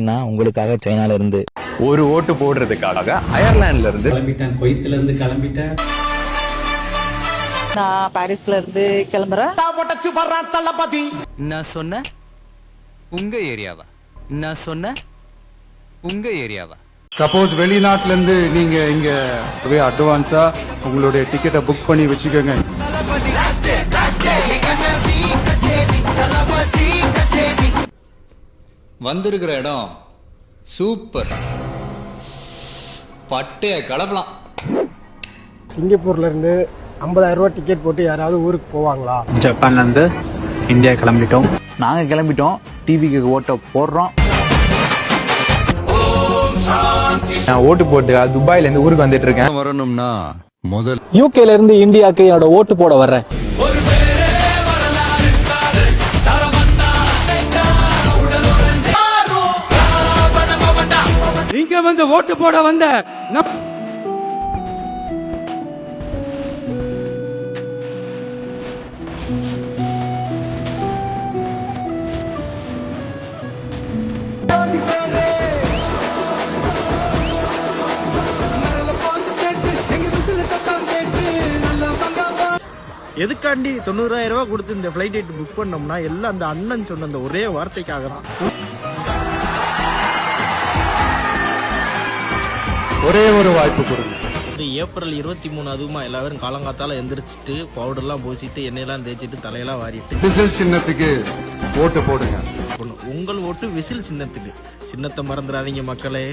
வந்திருக்கேன்னா உங்களுக்காக சைனால இருந்து ஒரு ஓட்டு போடுறதுக்காக அயர்லாந்துல இருந்து கிளம்பிட்டேன், குவைத்துல இருந்து கிளம்பிட்டேன். நான் பாரிஸ்ல இருந்து கிளம்புறேன். நான் சொன்ன உங்க ஏரியாவா? நான் சொன்ன உங்க ஏரியாவா? சப்போஸ் வெளிநாட்டுல இருந்து நீங்க இங்க அட்வான்ஸா உங்களுடைய டிக்கெட்டை புக் பண்ணி வச்சுக்கோங்க. வந்திருக்கிற இடம் சூப்பர், பட்டைய கலப்பலாம். சிங்கப்பூர்ல இருந்து 50,000 ரூபாய் டிக்கெட் போட்டு யாராவது ஊருக்கு போவாங்களா? ஜப்பான்ல இருந்து இந்தியா கிளம்பிட்டோம். நாங்க கிளம்பிட்டோம். டிவிக்கு ஓட்ட போடுறோம். நான் ஓட்டு போட்டு துபாயில இருந்து ஊருக்கு வந்துட்டு இருக்கேன். வரணும்னா முதல் யூகேல இருந்து இந்தியாவுக்கு என்னோட ஓட்டு போட வர்றேன். இங்க வந்து ஓட்டு போட வந்த எதுக்காண்டி 90,000 ரூபாய் கொடுத்து இந்த பிளைட் டிக்கெட் புக் பண்ணோம்னா எல்லாம் அந்த அண்ணன் சொன்ன அந்த ஒரே வார்த்தைக்காக தான். ஒரே ஒரு வாய்ப்பு கொடுங்க. இது ஏப்ரல் 23 அதுவுமா எல்லாரும் காலங்காத்தால எந்திரிச்சிட்டு பவுடர்லாம் பூசிட்டு எண்ணெயெல்லாம் தேய்ச்சிட்டு தலையெல்லாம் வாரிட்டு விசில் சின்னத்துக்கு ஓட்டு போடுங்க. உங்கள் ஓட்டு விசில் சின்னத்துக்கு. சின்னத்தை மறந்துடாதீங்க மக்களே.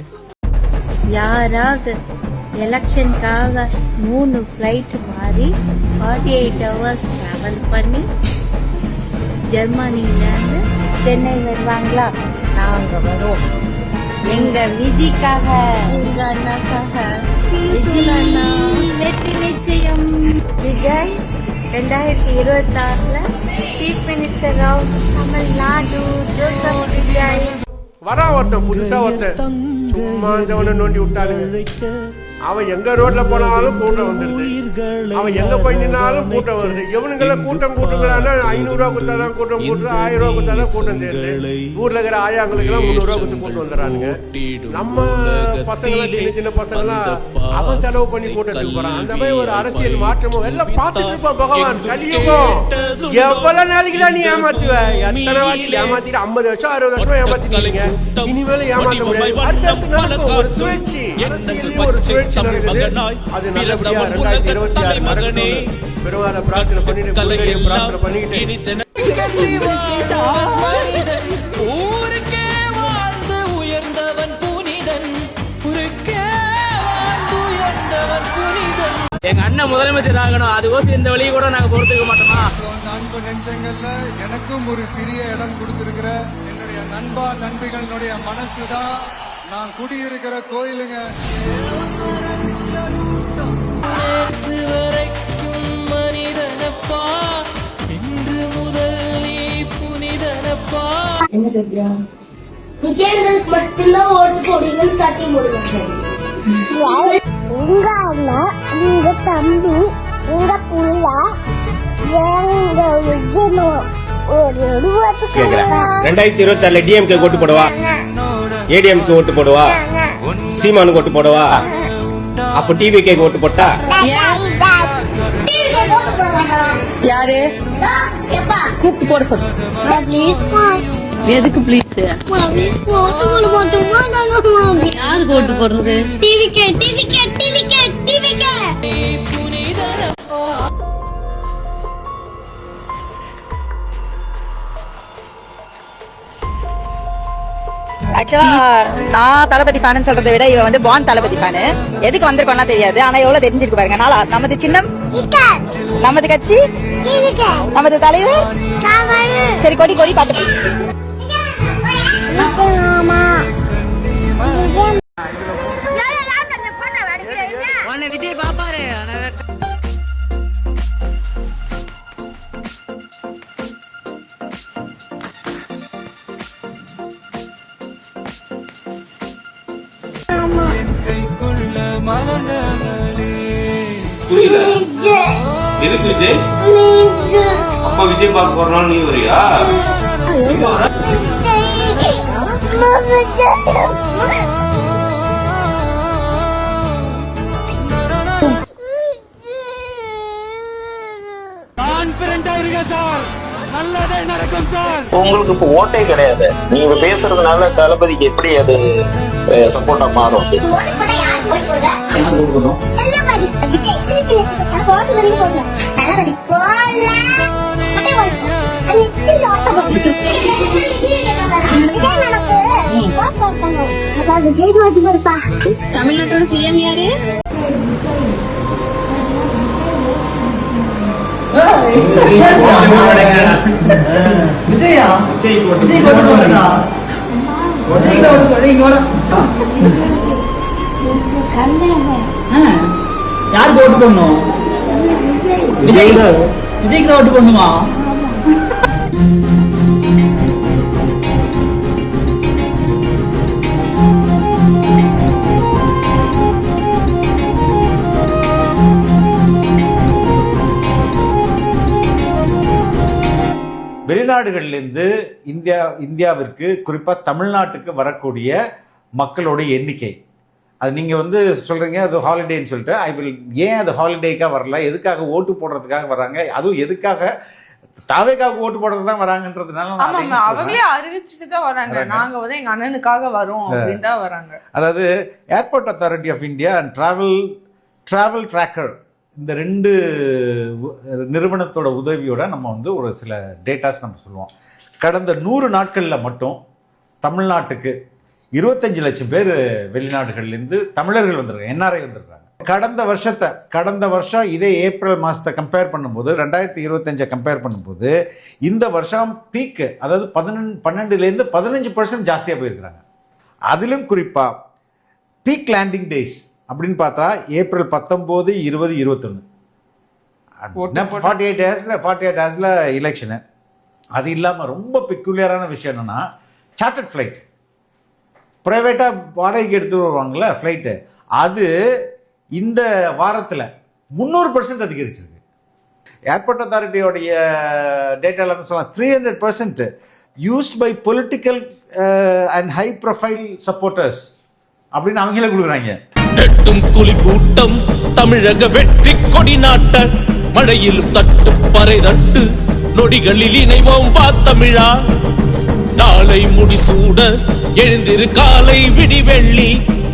யாராவது எலெக்ஷனுக்காக 3 ஃப்ளைட் மாறி 48 ஹவர்ஸ் டிராவல் பண்ணி ஜெர்மனிலேருந்து சென்னை வருவாங்களா? நாங்க வரோம். எங்க விஜிக்காக, எங்க அண்ணாக்காக. வெற்றி நிச்சயம். Vijay 2026 chief minister of Tamil Nadu Joseph Vijay. வரா ஒருத்தன் புதுசா ஒருத்தன் சும்மா நோண்டி விட்டானுங்க. அவன் எங்க ரோட்ல போனாலும் கூட்டம் வந்துருது. அவன் எங்க போய் நின்னாலும் கூட்டம் வருது. இவனுங்கள கூட்டம் கூட்டுங்கிறானா 500 ரூபா கொடுத்தாதான் கூட்டம் கூட்டு, 1000 ரூபா கொடுத்தாதான் கூட்டம் சேருது. ஊர்ல இருக்கிற ஆயாங்களுக்கு எல்லாம் 300 ரூபா கொடுத்து கூட்டு வந்துடுறானுங்க. நம்ம பசங்க சின்ன சின்ன பசங்களாம் அவன் செலவு பண்ணி கூட்டத்துக்கு போறான். அந்த மாதிரி ஒரு அரசியல் மாற்றமும் எல்லாம் பார்த்துட்டு இருப்பான். பகவான் கலியுகம் எவ்வளவு நாளைக்கு தான் நீ ஏமாத்துவ? எத்தனை வாட்டி ஏமாத்திட்டு 50 வருஷம் 60 வருஷமா ஏமாத்திட்டீங்க. இனிமேல ஏமாத்த முடியாது. அடுத்தடுத்து நடக்கும் ஒரு சுழற்சி, அரசியல் ஒரு சுழற்சி நடக்குது. அது நல்லபடியா 2026 நடக்கணும். பெருமாளை பிரார்த்தனை பண்ணிட்டு பிரார்த்தனை பண்ணிக்கிட்டு எங்க அண்ணன் முதலமைச்சர் ஆகணும். அதுக்கோசம் இந்த வழியை கூட நாங்க பொறுத்துக்க மாட்டோமா? அன்பு நெஞ்சங்கள்ல எனக்கும் ஒரு சிறிய இடம் கொடுத்திருக்கிற என்னுடைய நண்பா நண்பிகளுடைய மனசுதான் நான் குடியிருக்கிற கோயிலுங்க. விஜயங்களுக்கு மட்டும்தான் ஓட்டு போடுவீங்கன்னு சத்தியம் போடுவாங்க. உங்க அண்ணா, உங்க தம்பி, உங்க புள்ள, எங்க விஜயன் ஒரு 2026 டிஎம்கே ஓட்டு போடுவா, ஏடிஎம்கே ஓட்டு போடுவா, சீமானுக்கு ஓட்டு போடுவா. அப்ப டிவிகே ஓட்டு போட்டா யாரு கூப்பிட்டு போட சொல்லு. எதுக்கு ப்ளீஸ்? யாருக்கு ஓட்டு போடுறது? TVK TVK TVK TVK. ஆக்சுவலா நான் தளபதி ஃபேன் சொல்றதை விட இவன் வந்து பான் தளபதி ஃபேனு. எதுக்கு வந்திருக்கோம்லாம் தெரியாது, ஆனா எவ்வளவு தெரிஞ்சிருக்கு பாருங்க. நாளா நமது சின்னம், நமது கட்சி, நமது தலைவர். சரி, கொடி கொடி பாட்டு. விஜய் பாப்பாரு. எதுக்கு விஜய்? அப்பா விஜய் பார்க்க போறனால நீ வரியா? உங்களுக்கு இப்ப ஓட்டே கிடையாது. நீங்க பேசுறதுனால தளபதிக்கு எப்படி அது சப்போர்ட்டா மாறும்? தமிழ்நாட்டோட சிஎம் யாரு? யாருக்கு ஓட்டு போடணும்? விஜய்க்கு ஓட்டு போடணுமா? வெளிநாடுகளிலிருந்து இந்தியாவிற்கு குறிப்பா தமிழ்நாட்டுக்கு வரக்கூடிய மக்களோட எண்ணிக்கை, அது நீங்க வந்து சொல்றீங்க அது ஹாலிடேன்னு சொல்லிட்டு, ஏன் அது ஹாலிடேக்காக வரல, எதுக்காக ஓட்டு போடுறதுக்காக வராங்க, அதுவும் எதுக்காக தாவேக்காக ஓட்டு போடுறது தான் வராங்கன்றதுனால அவங்களே அறிவிச்சுட்டு தான் வராங்க. நாங்க வந்து எங்க அண்ணனுக்காக வரோம் அப்படின்னு தான் வராங்க. அதாவது airport authority of India and travel tracker, இந்த 2 நிறுவனத்தோட உதவியோட நம்ம வந்து ஒரு சில டேட்டாஸ் நம்ம சொல்லுவோம். கடந்த 100 நாட்களில் மட்டும் தமிழ்நாட்டுக்கு 25 லட்சம் பேர் வெளிநாடுகள்லேருந்து தமிழர்கள் வந்திருக்காங்க, என்ஆர்ஐ வந்திருக்காங்க. கடந்த வருஷம் இதே ஏப்ரல் மாதத்தை கம்பேர் பண்ணும்போது 2025 கம்பேர் பண்ணும்போது இந்த வருஷம் பீக்கு, அதாவது 12லேருந்து 15% ஜாஸ்தியாக போயிருக்கிறாங்க. அதிலும் குறிப்பாக பீக் லேண்டிங் டேஸ் அப்படின்னு பார்த்தா ஏப்ரல் 19, 20, 21 48 ஹவர்ஸில் எலெக்ஷனு. அது இல்லாமல் ரொம்ப பெக்குலியரான விஷயம் என்னென்னா, சார்ட்டர்ட் ஃப்ளைட் ப்ரைவேட்டாக வாடகைக்கு எடுத்து வருவாங்களே ஃப்ளைட்டு, அது இந்த வாரத்தில் 300% அதிகரிச்சிருக்கு. ஏர்போர்ட் அத்தாரிட்டியோடைய டேட்டாவில் வந்து சொல்லலாம் 300% used by political and high profile supporters அப்படின்னு அவங்களே கொடுக்குறாங்க. நெட்டும் குழி கூட்டம் தமிழக வெற்றி கொடி நாட்ட, மழையிலும் தட்டு பறை தட்டு நொடிகளில் இணைவோம் வா தமிழா. நாளை முடிசூட எழுந்திரு காலை விடிவெள்ளி,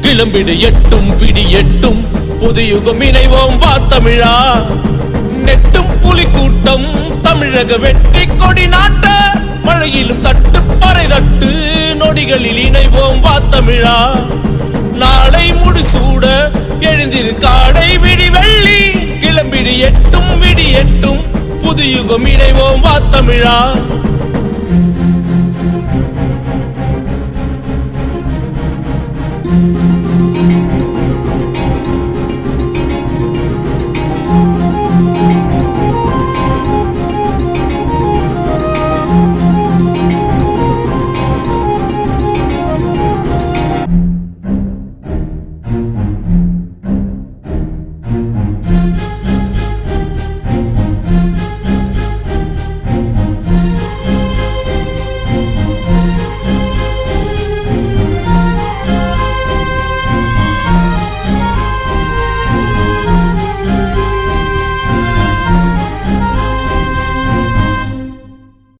கிளம்பிடு எட்டும் பிடி எட்டும் புதுயுகம் இணைவோம் வா தமிழா. நெட்டும் புலி கூட்டம் தமிழக வெற்றி கொடி நாட்ட, மழையிலும் தட்டு பறை தட்டு நொடிகளில் இணைவோம் வா தமிழா. நாளை முடிசூட எழுந்திரு காடை விடி வெள்ளி, கிளம்பிடு எட்டும் விடி எட்டும் புதுயுகம் இணைவோம் வா தமிழா.